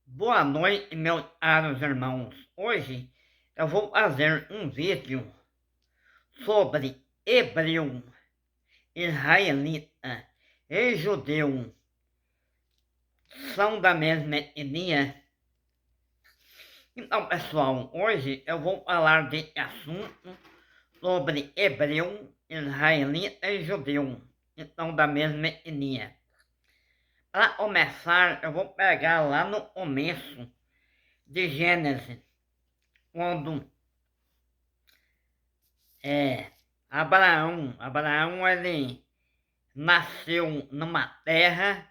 Boa noite, meus caros irmãos. Hoje eu vou fazer um vídeo sobre hebreu, israelita e judeu. São da mesma etnia. Então, pessoal, hoje eu vou falar desse assunto sobre hebreu, israelita e judeu. Então, da mesma etnia. Para começar, eu vou pegar lá no começo de Gênesis, quando Abraão ele nasceu numa terra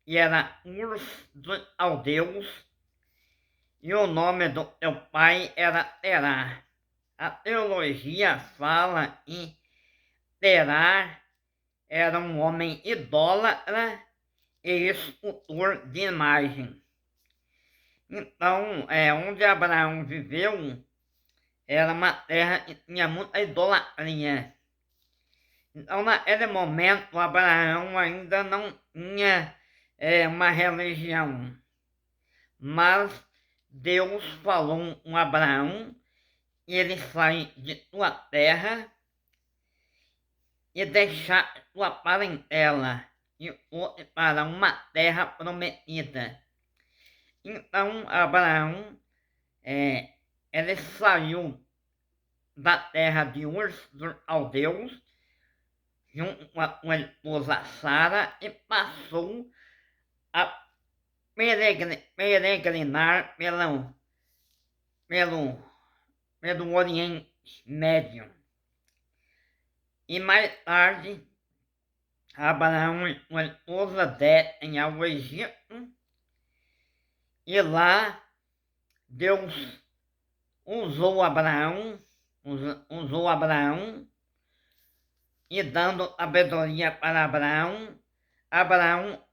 e era Ur dos Caldeus, e o nome do seu pai era Terá. A teologia fala em Terá era um homem idólatra e escultor de imagem. Então, onde Abraão viveu era uma terra que tinha muita idolatria. Então, naquele momento, Abraão ainda não tinha uma religião. Mas Deus falou com Abraão e ele sai de sua terra e deixar sua parentela e foi para uma terra prometida. Então, Abraão ele saiu da terra de Ur dos Caldeus junto com a esposa Sara e passou a peregrinar pelo Oriente Médio. E mais tarde, Abraão e sua esposa descem ao Egito e lá Deus usou Abraão e dando sabedoria para Abraão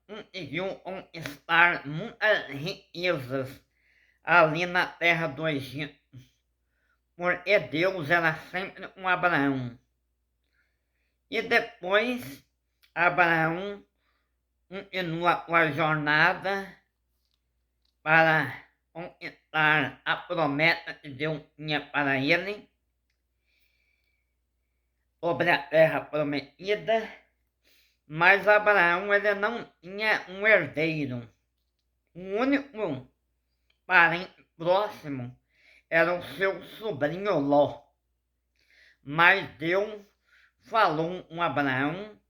conseguiu conquistar muitas riquezas ali na terra do Egito, porque Deus era sempre com Abraão. E depois Abraão continua com a jornada para conquistar a promessa que Deus tinha para ele sobre a terra prometida, mas Abraão ele não tinha um herdeiro. O único parente próximo era o seu sobrinho Ló. Mas Deus falou com Abraão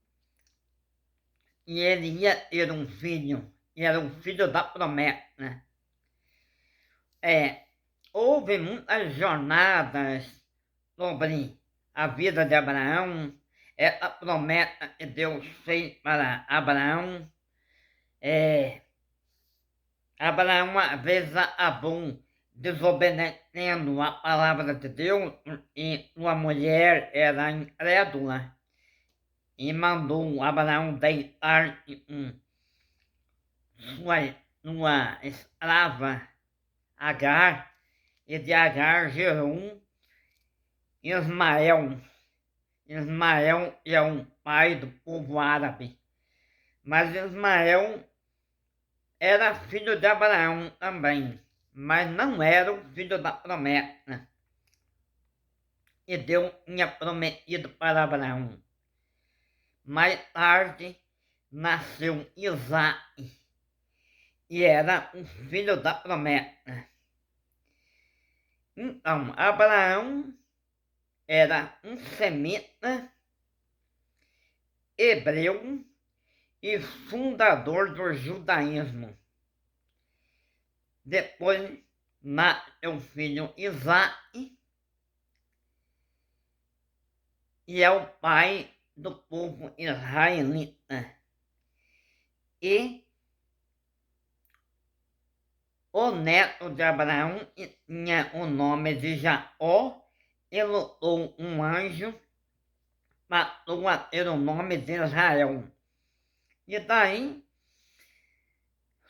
e ele ia ter um filho, e era o filho da promessa. Houve muitas jornadas sobre a vida de Abraão, a promessa que Deus fez para Abraão. Abraão às vezes acabou desobedecendo a palavra de Deus e sua mulher era incrédula e mandou Abraão deitar com sua escrava Agar, e de Agar gerou Ismael. Ismael é o pai do povo árabe, mas Ismael era filho de Abraão também, mas não era o filho da promessa que Deus tinha prometido para Abraão. Mais tarde nasceu Isaque, e era o filho da promessa. Então, Abraão era um semita, hebreu e fundador do judaísmo. Depois nasceu o filho Isaque e é o pai do povo israelita. E o neto de Abraão tinha o nome de Jacó, e lutou um anjo, passou a ter o nome de Israel. E daí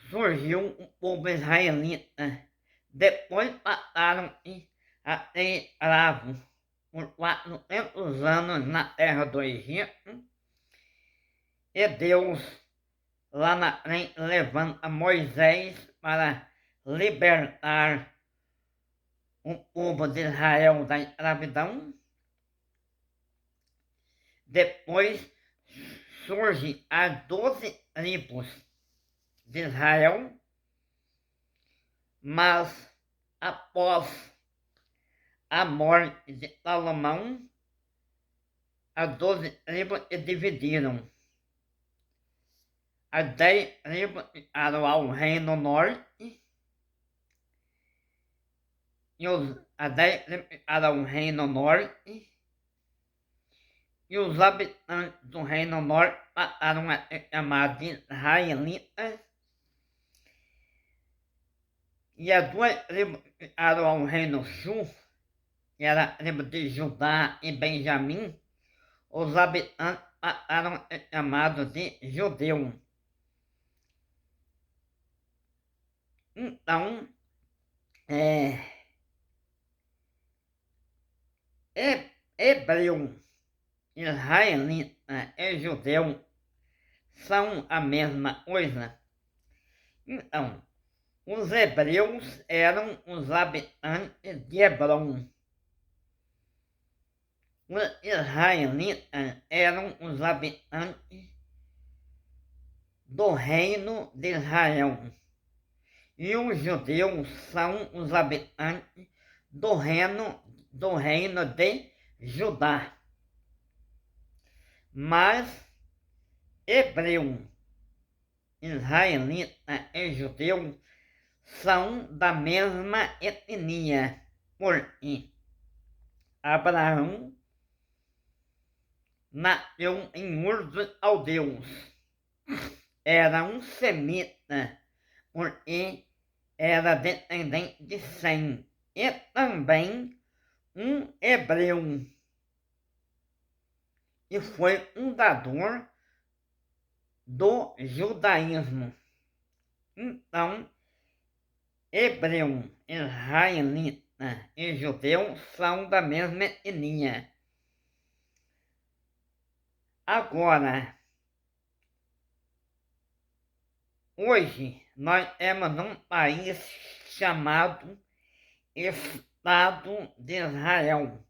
surgiu o povo israelita. Depois passaram a ser escravos por 400 anos na terra do Egito. E Deus lá na frente levanta Moisés para libertar o povo de Israel da escravidão. Depois surge as 12 tribos de Israel, mas após a morte de Salomão, as 12 tribos se dividiram. As 10 tribos ficaram ao reino norte, e as 10 tribos ficaram ao reino norte, e os habitantes do reino norte passaram a ser chamados de israelitas, e as 2 tribos ficaram ao reino sul, que era a tribo de Judá e Benjamim. Os habitantes passaram a ser chamados de judeus. Então, hebreu, israelita e judeu são a mesma coisa. Então, os hebreus eram os habitantes de Hebrom. Os israelitas eram os habitantes do reino de Israel. E os judeus são os habitantes do reino de Judá. Mas hebreu, israelita e judeu são da mesma etnia, porque Abraão nasceu em Ur dos Caldeus. Era um semita, porque era descendente de Sem, e também um hebreu, e foi fundador do judaísmo. Então, hebreu, israelita e judeu são da mesma etnia. Agora, hoje nós temos um país chamado Estado de Israel.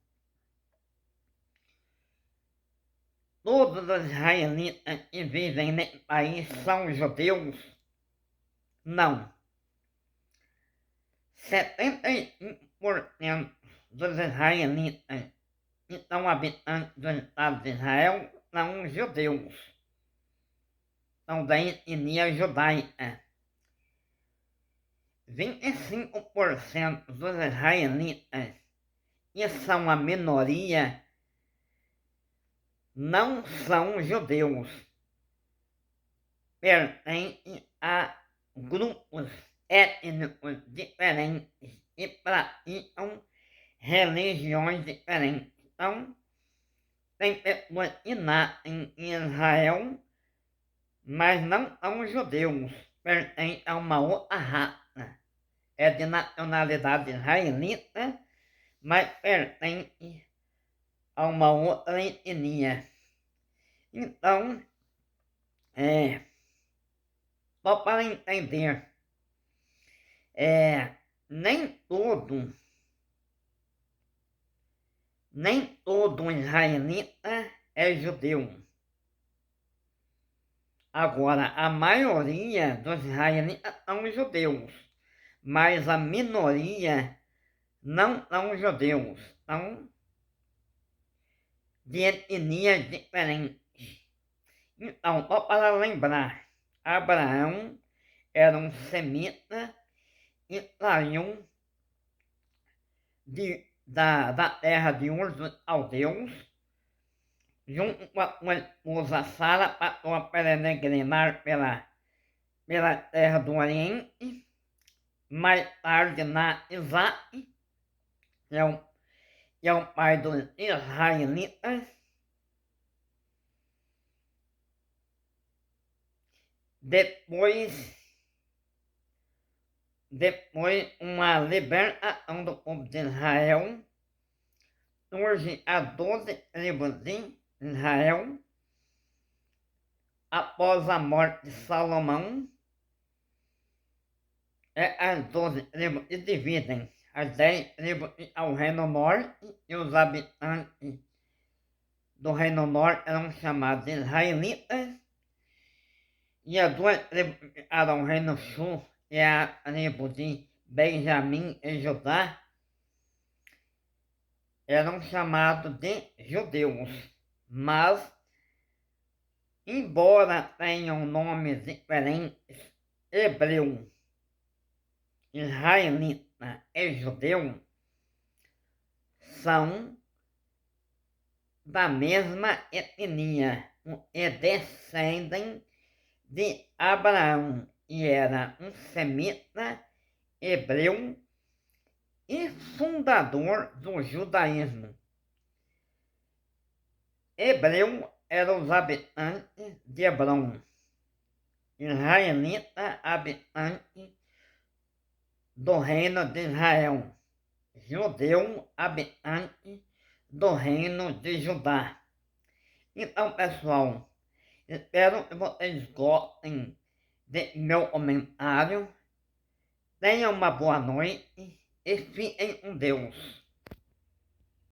Todos os israelitas que vivem nesse país são judeus? Não. 75% dos israelitas que são habitantes do Estado de Israel são judeus. São da etnia judaica. 25% dos israelitas, que são a minoria, não são judeus. Pertencem a grupos étnicos diferentes e praticam religiões diferentes. Então, tem pessoas que nascem em Israel, mas não são judeus, pertencem a uma outra raça. É de nacionalidade israelita, mas pertence a uma outra etnia. Então, só para entender, nem todo israelita é judeu. Agora, a maioria dos israelitas são judeus, mas a minoria não são judeus, são de etnias diferentes. Então, só para lembrar, Abraão era um semita e saiu da terra de Ur dos Caldeus, junto com a esposa Sara, passou a peregrinar pela terra do Oriente. Mais tarde nasce Isaac, que é o pai dos israelitas. Depois uma libertação do povo de Israel, surge as 12 tribos de Israel. após a morte de Salomão, as 12 tribos se dividem. As 10 tribos ao Reino Norte e os habitantes do Reino Norte eram chamados de israelitas. E as 2 tribos ao Reino Sul e a tribo de Benjamim e Judá eram chamados de judeus. Mas, embora tenham nomes diferentes, hebreu, israelita e judeu, são da mesma etnia e descendem de Abraão, e era um semita hebreu e fundador do judaísmo. Hebreu eram os habitantes de Hebrom, israelita habitante do reino de Israel, judeu habitante do reino de Judá. Então, pessoal, espero que vocês gostem de meu comentário. Tenham uma boa noite e fiquem com Deus.